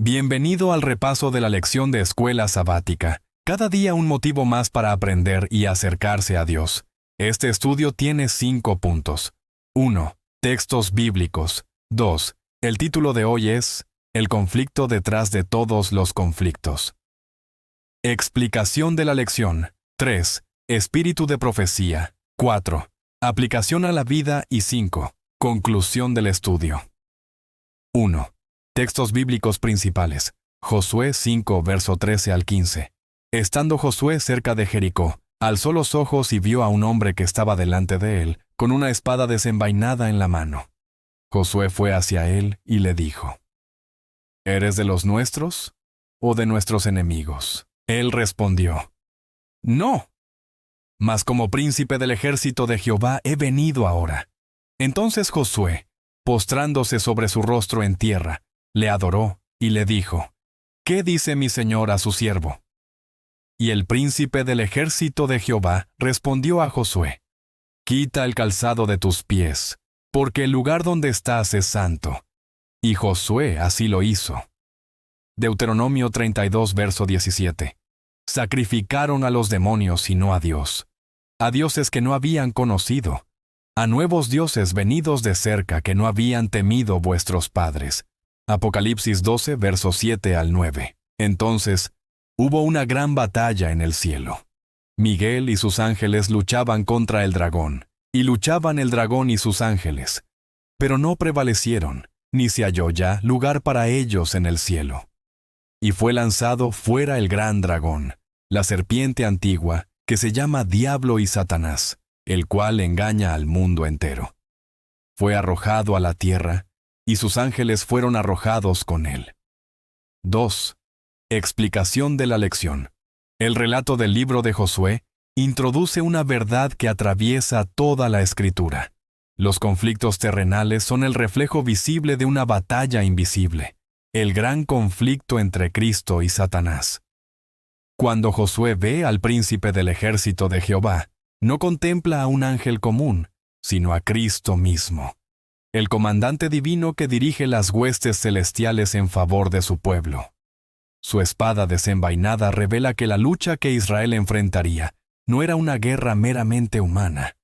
Bienvenido al repaso de la lección de escuela sabática. Cada día un motivo más para aprender y acercarse a Dios. Este estudio tiene 5 puntos. 1. Textos bíblicos. 2. El título de hoy es El conflicto detrás de todos los conflictos. Explicación de la lección. 3. Espíritu de profecía. 4. Aplicación a la vida y 5. Conclusión del estudio. 1. Textos bíblicos principales. Josué 5, verso 13 al 15. Estando Josué cerca de Jericó, alzó los ojos y vio a un hombre que estaba delante de él, con una espada desenvainada en la mano. Josué fue hacia él y le dijo: ¿Eres de los nuestros o de nuestros enemigos? Él respondió: No, mas como príncipe del ejército de Jehová he venido ahora. Entonces Josué, postrándose sobre su rostro en tierra, le adoró y le dijo: ¿Qué dice mi señor a su siervo? Y el príncipe del ejército de Jehová respondió a Josué: Quita el calzado de tus pies, porque el lugar donde estás es santo. Y Josué así lo hizo. Deuteronomio 32, verso 17. Sacrificaron a los demonios y no a Dios, a dioses que no habían conocido, a nuevos dioses venidos de cerca que no habían temido vuestros padres. Apocalipsis 12, versos 7 al 9. Entonces, hubo una gran batalla en el cielo. Miguel y sus ángeles luchaban contra el dragón, y luchaban el dragón y sus ángeles, pero no prevalecieron, ni se halló ya lugar para ellos en el cielo. Y fue lanzado fuera el gran dragón, la serpiente antigua, que se llama Diablo y Satanás, el cual engaña al mundo entero. Fue arrojado a la tierra, y sus ángeles fueron arrojados con él. 2. Explicación de la lección. El relato del libro de Josué introduce una verdad que atraviesa toda la Escritura. Los conflictos terrenales son el reflejo visible de una batalla invisible, el gran conflicto entre Cristo y Satanás. Cuando Josué ve al príncipe del ejército de Jehová, no contempla a un ángel común, sino a Cristo mismo, el comandante divino que dirige las huestes celestiales en favor de su pueblo. Su espada desenvainada revela que la lucha que Israel enfrentaría no era una guerra meramente humana,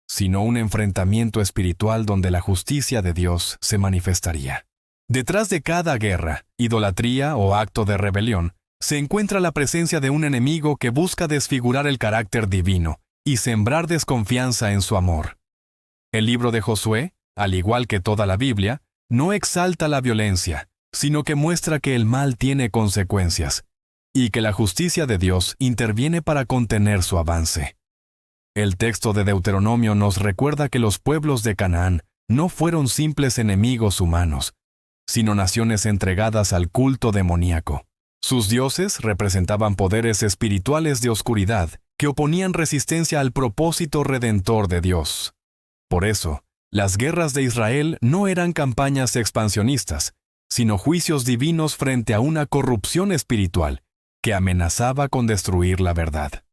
sino un enfrentamiento espiritual donde la justicia de Dios se manifestaría. Detrás de cada guerra, idolatría o acto de rebelión, se encuentra la presencia de un enemigo que busca desfigurar el carácter divino y sembrar desconfianza en su amor. El libro de Josué, al igual que toda la Biblia, no exalta la violencia, sino que muestra que el mal tiene consecuencias, y que la justicia de Dios interviene para contener su avance. El texto de Deuteronomio nos recuerda que los pueblos de Canaán no fueron simples enemigos humanos, sino naciones entregadas al culto demoníaco. Sus dioses representaban poderes espirituales de oscuridad que oponían resistencia al propósito redentor de Dios. Por eso, las guerras de Israel no eran campañas expansionistas, sino juicios divinos frente a una corrupción espiritual que amenazaba con destruir la verdad.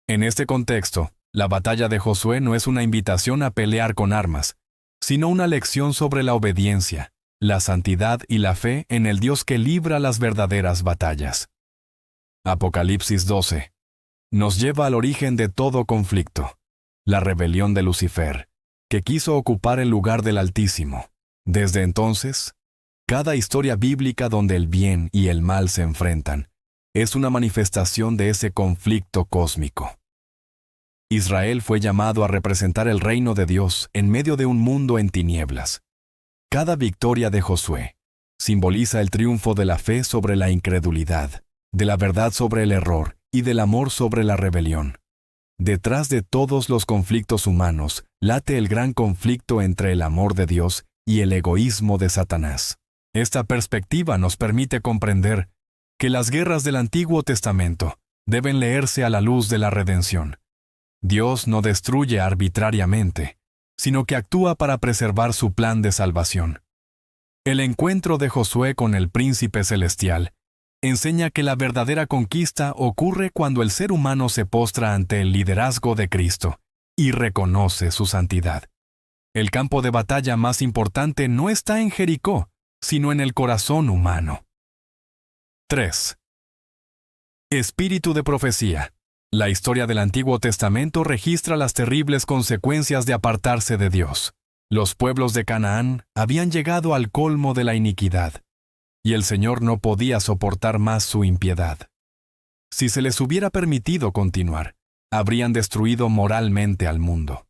En este contexto, la batalla de Josué no es una invitación a pelear con armas, sino una lección sobre la obediencia, la santidad y la fe en el Dios que libra las verdaderas batallas. Apocalipsis 12 nos lleva al origen de todo conflicto, la rebelión de Lucifer, que quiso ocupar el lugar del Altísimo. Desde entonces, cada historia bíblica donde el bien y el mal se enfrentan es una manifestación de ese conflicto cósmico. Israel fue llamado a representar el reino de Dios en medio de un mundo en tinieblas. Cada victoria de Josué simboliza el triunfo de la fe sobre la incredulidad, de la verdad sobre el error y del amor sobre la rebelión. Detrás de todos los conflictos humanos late el gran conflicto entre el amor de Dios y el egoísmo de Satanás. Esta perspectiva nos permite comprender que las guerras del Antiguo Testamento deben leerse a la luz de la redención. Dios no destruye arbitrariamente, sino que actúa para preservar su plan de salvación. El encuentro de Josué con el príncipe celestial enseña que la verdadera conquista ocurre cuando el ser humano se postra ante el liderazgo de Cristo y reconoce su santidad. El campo de batalla más importante no está en Jericó, sino en el corazón humano. 3. Espíritu de profecía. La historia del Antiguo Testamento registra las terribles consecuencias de apartarse de Dios. Los pueblos de Canaán habían llegado al colmo de la iniquidad, y el Señor no podía soportar más su impiedad. Si se les hubiera permitido continuar, habrían destruido moralmente al mundo.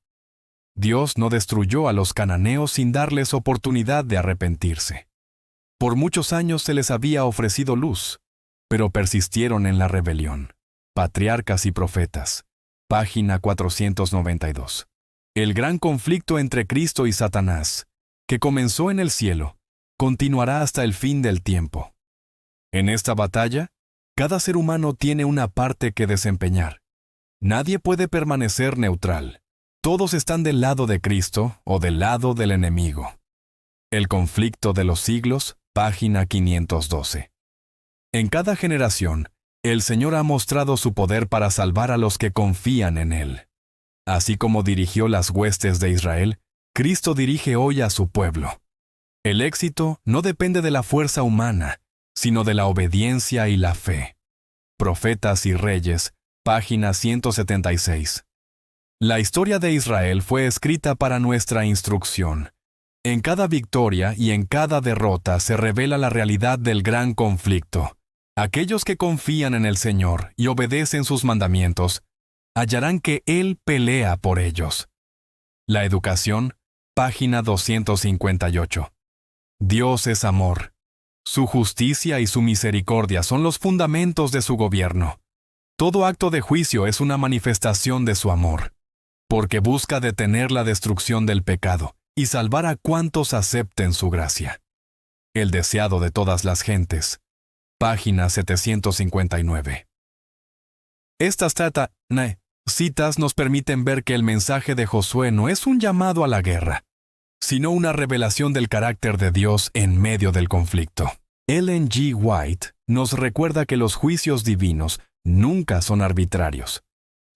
Dios no destruyó a los cananeos sin darles oportunidad de arrepentirse. Por muchos años se les había ofrecido luz, pero persistieron en la rebelión. Patriarcas y Profetas, página 492. El gran conflicto entre Cristo y Satanás, que comenzó en el cielo, continuará hasta el fin del tiempo. En esta batalla, cada ser humano tiene una parte que desempeñar. Nadie puede permanecer neutral. Todos están del lado de Cristo o del lado del enemigo. El conflicto de los siglos, página 512. En cada generación, el Señor ha mostrado su poder para salvar a los que confían en Él. Así como dirigió las huestes de Israel, Cristo dirige hoy a su pueblo. El éxito no depende de la fuerza humana, sino de la obediencia y la fe. Profetas y Reyes, página 176. La historia de Israel fue escrita para nuestra instrucción. En cada victoria y en cada derrota se revela la realidad del gran conflicto. Aquellos que confían en el Señor y obedecen sus mandamientos, hallarán que Él pelea por ellos. La educación, página 258. Dios es amor. Su justicia y su misericordia son los fundamentos de su gobierno. Todo acto de juicio es una manifestación de su amor, porque busca detener la destrucción del pecado y salvar a cuantos acepten su gracia. El deseado de todas las gentes. Página 759. Estas citas nos permiten ver que el mensaje de Josué no es un llamado a la guerra, sino una revelación del carácter de Dios en medio del conflicto. Ellen G. White nos recuerda que los juicios divinos nunca son arbitrarios.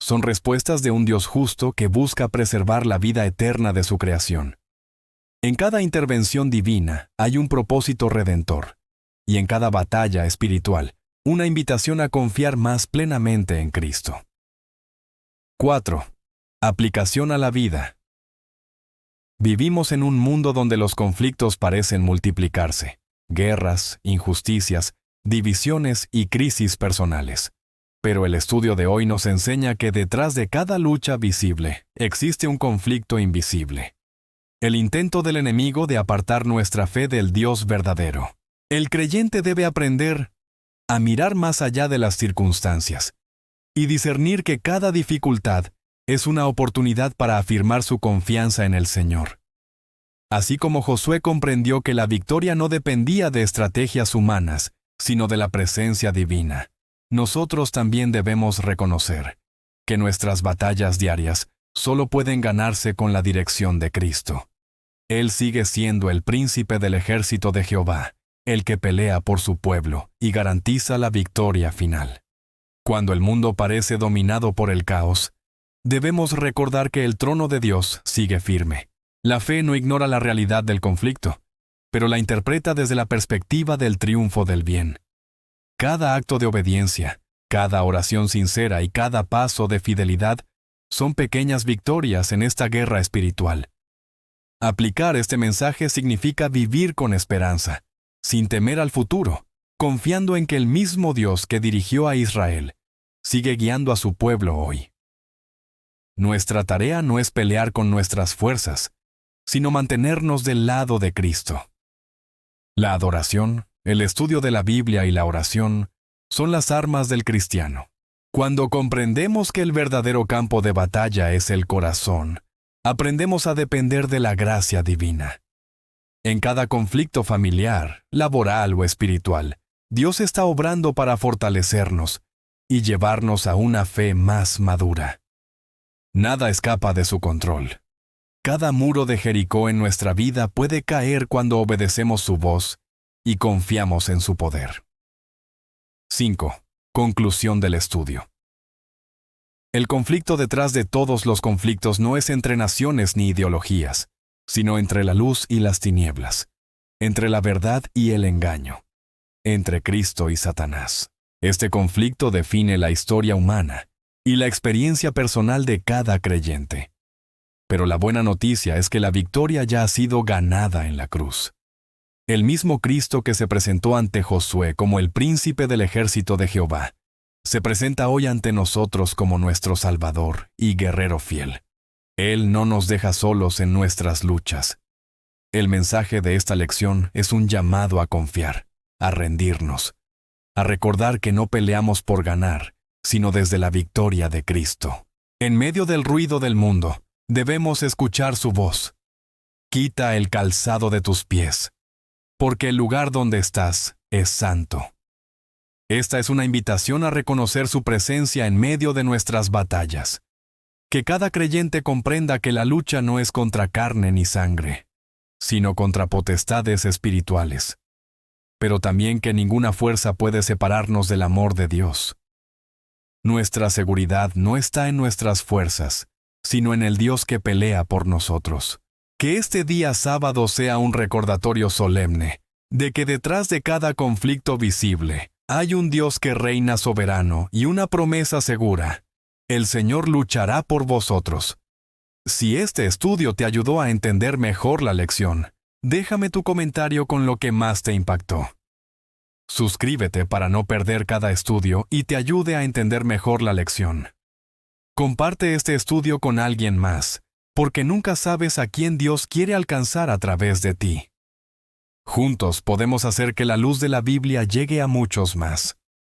Son respuestas de un Dios justo que busca preservar la vida eterna de su creación. En cada intervención divina hay un propósito redentor, y en cada batalla espiritual, una invitación a confiar más plenamente en Cristo. 4. Aplicación a la vida. Vivimos en un mundo donde los conflictos parecen multiplicarse. Guerras, injusticias, divisiones y crisis personales. Pero el estudio de hoy nos enseña que detrás de cada lucha visible existe un conflicto invisible. El intento del enemigo de apartar nuestra fe del Dios verdadero. El creyente debe aprender a mirar más allá de las circunstancias y discernir que cada dificultad es una oportunidad para afirmar su confianza en el Señor. Así como Josué comprendió que la victoria no dependía de estrategias humanas, sino de la presencia divina, nosotros también debemos reconocer que nuestras batallas diarias solo pueden ganarse con la dirección de Cristo. Él sigue siendo el príncipe del ejército de Jehová, el que pelea por su pueblo y garantiza la victoria final. Cuando el mundo parece dominado por el caos, debemos recordar que el trono de Dios sigue firme. La fe no ignora la realidad del conflicto, pero la interpreta desde la perspectiva del triunfo del bien. Cada acto de obediencia, cada oración sincera y cada paso de fidelidad son pequeñas victorias en esta guerra espiritual. Aplicar este mensaje significa vivir con esperanza, sin temer al futuro, confiando en que el mismo Dios que dirigió a Israel sigue guiando a su pueblo hoy. Nuestra tarea no es pelear con nuestras fuerzas, sino mantenernos del lado de Cristo. La adoración, el estudio de la Biblia y la oración son las armas del cristiano. Cuando comprendemos que el verdadero campo de batalla es el corazón, aprendemos a depender de la gracia divina. En cada conflicto familiar, laboral o espiritual, Dios está obrando para fortalecernos y llevarnos a una fe más madura. Nada escapa de su control. Cada muro de Jericó en nuestra vida puede caer cuando obedecemos su voz y confiamos en su poder. 5. Conclusión del estudio. El conflicto detrás de todos los conflictos no es entre naciones ni ideologías, sino entre la luz y las tinieblas, entre la verdad y el engaño. entre Cristo y Satanás. Este conflicto define la historia humana y la experiencia personal de cada creyente. Pero la buena noticia es que la victoria ya ha sido ganada en la cruz. El mismo Cristo que se presentó ante Josué como el príncipe del ejército de Jehová, se presenta hoy ante nosotros como nuestro Salvador y guerrero fiel. Él no nos deja solos en nuestras luchas. El mensaje de esta lección es un llamado a confiar, a rendirnos, a recordar que no peleamos por ganar, sino desde la victoria de Cristo. En medio del ruido del mundo, debemos escuchar su voz. Quita el calzado de tus pies, porque el lugar donde estás es santo. Esta es una invitación a reconocer su presencia en medio de nuestras batallas. Que cada creyente comprenda que la lucha no es contra carne ni sangre, sino contra potestades espirituales. Pero también que ninguna fuerza puede separarnos del amor de Dios. Nuestra seguridad no está en nuestras fuerzas, sino en el Dios que pelea por nosotros. Que este día sábado sea un recordatorio solemne de que detrás de cada conflicto visible hay un Dios que reina soberano y una promesa segura. El Señor luchará por vosotros. Si este estudio te ayudó a entender mejor la lección, déjame tu comentario con lo que más te impactó. Suscríbete para no perder cada estudio y te ayude a entender mejor la lección. Comparte este estudio con alguien más, porque nunca sabes a quién Dios quiere alcanzar a través de ti. Juntos podemos hacer que la luz de la Biblia llegue a muchos más.